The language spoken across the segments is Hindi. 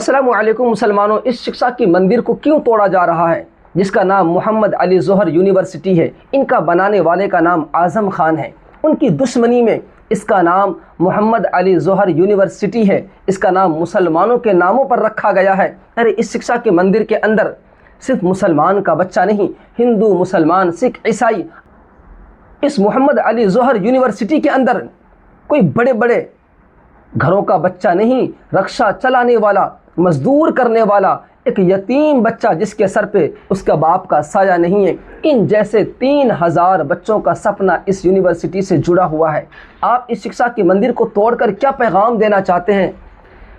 अस्सलामुअलैकुम मुसलमानों, इस शिक्षा की मंदिर को क्यों तोड़ा जा रहा है जिसका नाम मोहम्मद अली जोहर यूनिवर्सिटी है। इनका बनाने वाले का नाम आज़म खान है। उनकी दुश्मनी में इसका नाम मोहम्मद अली जोहर यूनिवर्सिटी है। इसका नाम मुसलमानों के नामों पर रखा गया है। अरे इस शिक्षा के मंदिर के अंदर सिर्फ मुसलमान का बच्चा नहीं, हिंदू, मुसलमान, सिख, ईसाई, इस मोहम्मद अली जोहर यूनिवर्सिटी के अंदर कोई बड़े बड़े घरों का बच्चा नहीं, रक्षा चलाने वाला, मजदूर करने वाला, एक यतीम बच्चा जिसके सर पे उसका बाप का साया नहीं है, इन जैसे 3000 बच्चों का सपना इस यूनिवर्सिटी से जुड़ा हुआ है। आप इस शिक्षा के मंदिर को तोड़कर क्या पैगाम देना चाहते हैं?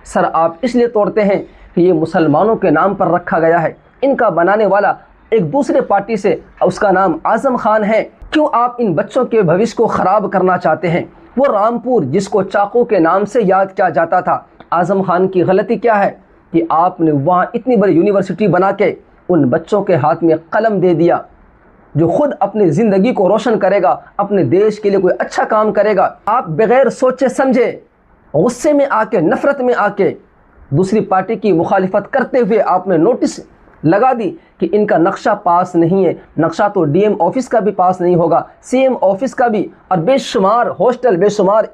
सर, आप इसलिए तोड़ते हैं कि ये मुसलमानों के नाम पर रखा गया है। इनका बनाने वाला एक दूसरे पार्टी से, उसका नाम आज़म खान है। क्यों आप इन बच्चों के भविष्य को ख़राब करना चाहते हैं? वो रामपुर जिसको चाकू के नाम से याद किया जाता था, आज़म खान की गलती क्या है कि आपने वहाँ इतनी बड़ी यूनिवर्सिटी बना के उन बच्चों के हाथ में कलम दे दिया जो खुद अपनी ज़िंदगी को रोशन करेगा, अपने देश के लिए कोई अच्छा काम करेगा। आप बग़ैर सोचे समझे, गुस्से में आके, नफ़रत में आके दूसरी पार्टी की मुखालिफत करते हुए आपने नोटिस लगा दी कि इनका नक्शा पास नहीं है। नक्शा तो डीएम ऑफिस का भी पास नहीं होगा, सीएम ऑफिस का भी, और बेशुमार हॉस्टल, बेशुमार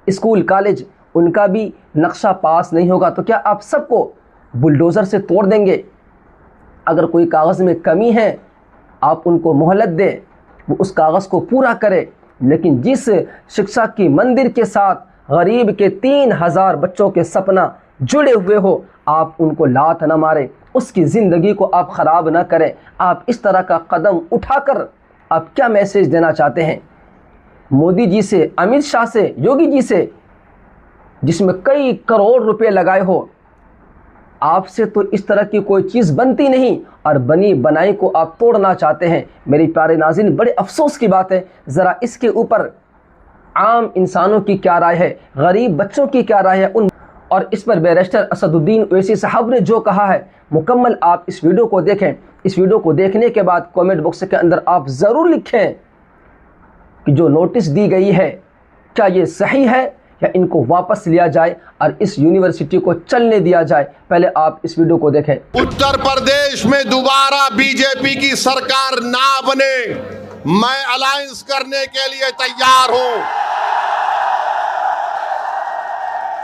स्कूल, कॉलेज, उनका भी नक्शा पास नहीं होगा। तो क्या आप सबको बुलडोज़र से तोड़ देंगे? अगर कोई कागज़ में कमी है आप उनको मोहलत दें, वो उस कागज़ को पूरा करें। लेकिन जिस शिक्षा की मंदिर के साथ गरीब के 3000 बच्चों के सपना जुड़े हुए हो, आप उनको लात न मारें, उसकी ज़िंदगी को आप ख़राब ना करें। आप इस तरह का कदम उठाकर आप क्या मैसेज देना चाहते हैं? मोदी जी से, अमित शाह से, योगी जी से, जिसमें कई करोड़ रुपए लगाए हो, आपसे तो इस तरह की कोई चीज़ बनती नहीं, और बनी बनाई को आप तोड़ना चाहते हैं। मेरी प्यारे नाज़रीन, बड़े अफसोस की बात है। ज़रा इसके ऊपर आम इंसानों की क्या राय है, गरीब बच्चों की क्या राय है, और इस पर बैरिस्टर असदुद्दीन ओवैसी साहब ने जो कहा है, मुकम्मल आप इस वीडियो को देखें। इस वीडियो को देखने के बाद कमेंट बॉक्स के अंदर आप ज़रूर लिखें कि जो नोटिस दी गई है क्या ये सही है या इनको वापस लिया जाए और इस यूनिवर्सिटी को चलने दिया जाए। पहले आप इस वीडियो को देखें। उत्तर प्रदेश में दोबारा बीजेपी की सरकार ना बने, मैं अलायंस करने के लिए तैयार हूं।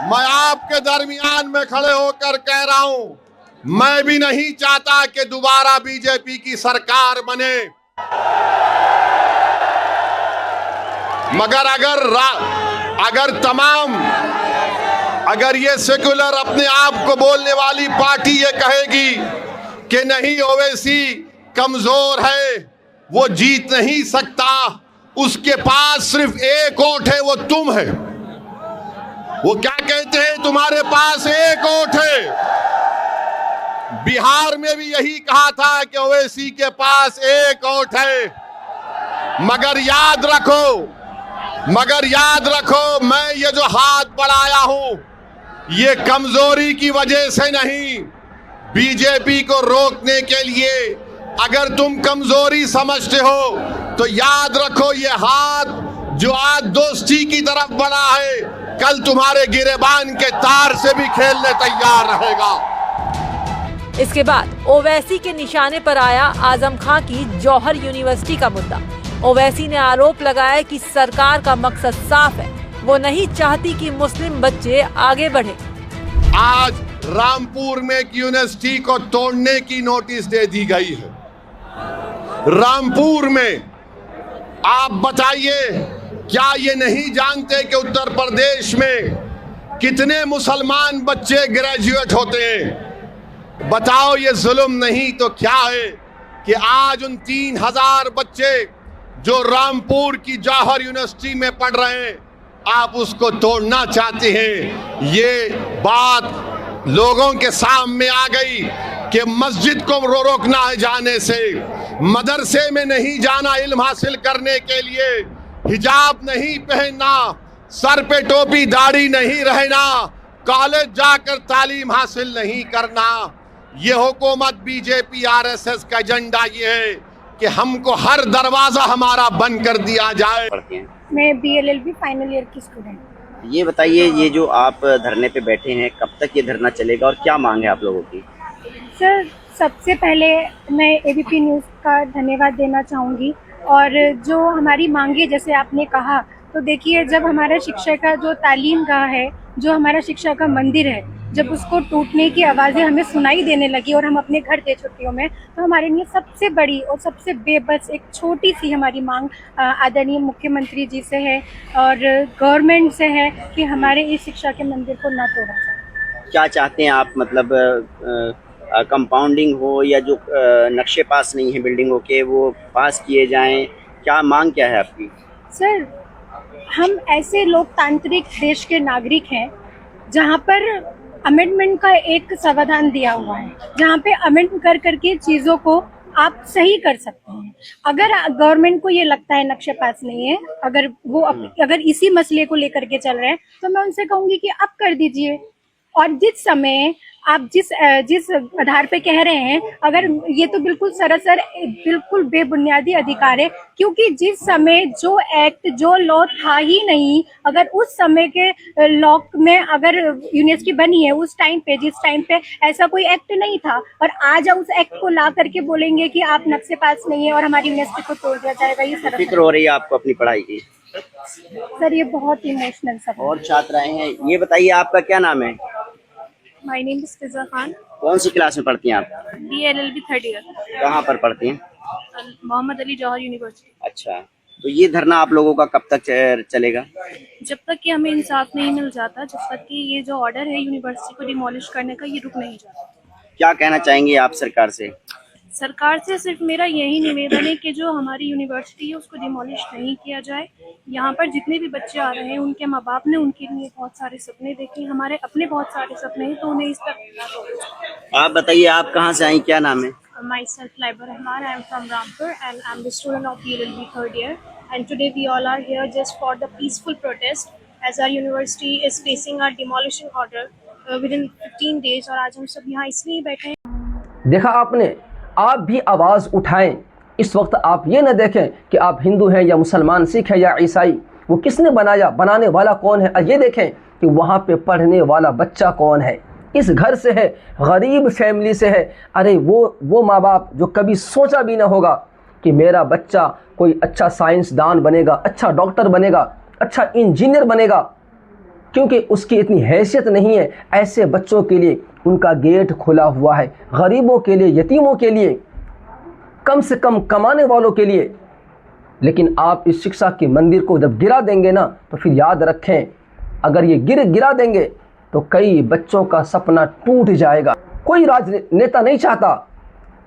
मैं आपके दरमियान में खड़े होकर कह रहा हूं, मैं भी नहीं चाहता कि दोबारा बीजेपी की सरकार बने, मगर अगर ये सेकुलर अपने आप को बोलने वाली पार्टी ये कहेगी कि नहीं, ओवैसी कमजोर है, वो जीत नहीं सकता, उसके पास सिर्फ एक वोट है, वो तुम है। वो क्या कहते हैं, तुम्हारे पास एक वोट है। बिहार में भी यही कहा था कि ओवैसी के पास एक वोट है। मगर याद रखो, मैं ये जो हाथ बढ़ाया हूं, ये कमजोरी की वजह से नहीं, बीजेपी को रोकने के लिए। अगर तुम कमजोरी समझते हो तो याद रखो, ये हाथ जो आज दोस्ती की तरफ बढ़ा है, कल तुम्हारे गिरेबान के तार से भी खेलने तैयार रहेगा। इसके बाद ओवैसी के निशाने पर आया आज़म खान की जौहर यूनिवर्सिटी का मुद्दा। ओवैसी ने आरोप लगाया कि सरकार का मकसद साफ है, वो नहीं चाहती कि मुस्लिम बच्चे आगे बढ़े। आज रामपुर में एक यूनिवर्सिटी को तोड़ने की नोटिस दे दी गई है। रामपुर में आप बताइए, क्या ये नहीं जानते कि उत्तर प्रदेश में कितने मुसलमान बच्चे ग्रेजुएट होते हैं? बताओ, ये जुल्म नहीं तो क्या है कि आज उन 3000 बच्चे जो रामपुर की जौहर यूनिवर्सिटी में पढ़ रहे हैं, आप उसको तोड़ना चाहते हैं। ये बात लोगों के सामने आ गई कि मस्जिद को रोकना है जाने से, मदरसे में नहीं जाना इल्म हासिल करने के लिए, हिजाब नहीं पहनना, सर पे टोपी दाढ़ी नहीं रहना, कॉलेज जाकर तालीम हासिल नहीं करना। ये हुकूमत बीजेपी आरएसएस का एजेंडा ये है कि हमको हर दरवाजा हमारा बंद कर दिया जाए। मैं बीएलएलबी फाइनल ईयर की स्टूडेंट। ये बताइए, ये जो आप धरने पे बैठे हैं, कब तक ये धरना चलेगा और क्या मांग है आप लोगों की? सर, सबसे पहले मैं एबीपी न्यूज़ का धन्यवाद देना चाहूँगी। और जो हमारी मांगे, जैसे आपने कहा, तो देखिए, जब हमारा शिक्षा का जो तालीम गाह है, जो हमारा शिक्षा का मंदिर है, जब उसको टूटने की आवाज़ें हमें सुनाई देने लगी और हम अपने घर थे छुट्टियों में, तो हमारे लिए सबसे बड़ी और सबसे बेबस एक छोटी सी हमारी मांग आदरणीय मुख्यमंत्री जी से है और गवर्नमेंट से है कि हमारे इस शिक्षा के मंदिर को ना तोड़ा जाए। क्या चाहते हैं आप, मतलब कंपाउंडिंग हो या जो नक्शे पास नहीं है बिल्डिंगों के वो पास किए जाएं, क्या मांग क्या है आपकी? सर, हम ऐसे लोकतांत्रिक देश के नागरिक हैं जहाँ पर अमेंडमेंट का एक संविधान दिया हुआ है, जहाँ पे अमेंड कर करके चीज़ों को आप सही कर सकते हैं। अगर गवर्नमेंट को ये लगता है नक्शे पास नहीं है, अगर इसी मसले को लेकर के चल रहे हैं, तो मैं उनसे कहूँगी कि आप कर दीजिए। और जिस समय आप जिस आधार पे कह रहे हैं, अगर ये तो बिल्कुल सरासर बिल्कुल बेबुनियादी अधिकार है, क्योंकि जिस समय जो एक्ट जो लॉ था ही नहीं, अगर उस समय के लॉ में अगर यूनिवर्सिटी बनी है उस टाइम पे, जिस टाइम पे ऐसा कोई एक्ट नहीं था, और आज उस एक्ट को ला करके बोलेंगे कि आप नक्शे पास नहीं है और हमारी यूनिवर्सिटी को तोड़ दिया जाएगा, ये सरासर फिक्र हो रही है आपको अपनी पढ़ाई की? सर, ये बहुत इमोशनल सब है। और छात्राएं हैं, ये बताइए आपका क्या नाम है? माय नेम इज फिजा खान। कौन सी क्लास में पढ़ती हैं आप? BLLB 3rd ईयर, कहाँ पर पढ़ती हैं? मोहम्मद अली जौहर यूनिवर्सिटी। अच्छा, तो ये धरना आप लोगों का कब तक चलेगा? जब तक कि हमें इंसाफ नहीं मिल जाता, जब तक कि ये जो ऑर्डर है यूनिवर्सिटी को डिमोलिश करने का, ये रुक नहीं जाता। क्या कहना चाहेंगे आप सरकार से? सरकार से सिर्फ मेरा यही निवेदन है कि जो हमारी यूनिवर्सिटी है उसको डिमोलिश नहीं किया जाए। यहाँ पर जितने भी बच्चे आ रहे हैं, उनके माँ बाप ने उनके लिए बहुत सारे सपने देखे, हमारे अपने बहुत सारे सपने हैं, तो उन्हें इस तक। आप बताइए, आप कहाँ से आई, क्या नाम है? Myself Laiba Rahman, I am from Rampur and I am the student of BLLB 3rd year, and today we all are here just for the peaceful protest as our university is facing a demolishing order within 15 days। और आज हम सब यहाँ इसलिए बैठे हैं। देखा आपने, आप भी आवाज़ उठाएं। इस वक्त आप ये न देखें कि आप हिंदू हैं या मुसलमान, सिख है या ईसाई, वो किसने बनाया, बनाने वाला कौन है, और ये देखें कि वहाँ पे पढ़ने वाला बच्चा कौन है, इस घर से है, गरीब फैमिली से है। अरे वो माँ बाप जो कभी सोचा भी ना होगा कि मेरा बच्चा कोई अच्छा साइंसदान बनेगा, अच्छा डॉक्टर बनेगा, अच्छा इंजीनियर बनेगा, क्योंकि उसकी इतनी हैसियत नहीं है। ऐसे बच्चों के लिए उनका गेट खुला हुआ है, गरीबों के लिए, यतीमों के लिए, कम से कम कमाने वालों के लिए। लेकिन आप इस शिक्षा के मंदिर को जब गिरा देंगे ना, तो फिर याद रखें, अगर ये गिरा देंगे तो कई बच्चों का सपना टूट जाएगा। कोई राजनेता नहीं चाहता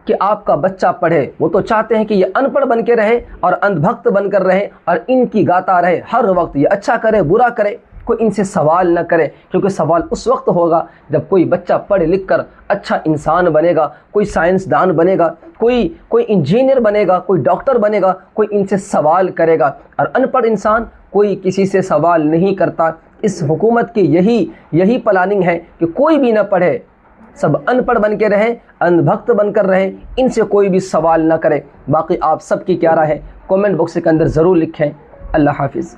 कि आपका बच्चा पढ़े, वो तो चाहते हैं कि ये अनपढ़ बन के रहे और अंधभक्त बनकर रहे और इनकी गाता रहे हर वक्त, ये अच्छा करे बुरा करे, कोई इनसे सवाल न करे। क्योंकि सवाल उस वक्त होगा जब कोई बच्चा पढ़ लिख कर अच्छा इंसान बनेगा, कोई साइंसदान बनेगा, कोई इंजीनियर बनेगा, कोई डॉक्टर बनेगा, कोई इनसे सवाल करेगा। और अनपढ़ इंसान कोई किसी से सवाल नहीं करता। इस हुकूमत की यही प्लानिंग है कि कोई भी न पढ़े, सब अनपढ़ बन के रहे, अंधभक्त बनकर रहे, इनसे कोई भी सवाल न करे। बाकी आप सबकी क्या राय है, कमेंट बॉक्स के अंदर ज़रूर लिखें। अल्लाह हाफिज़।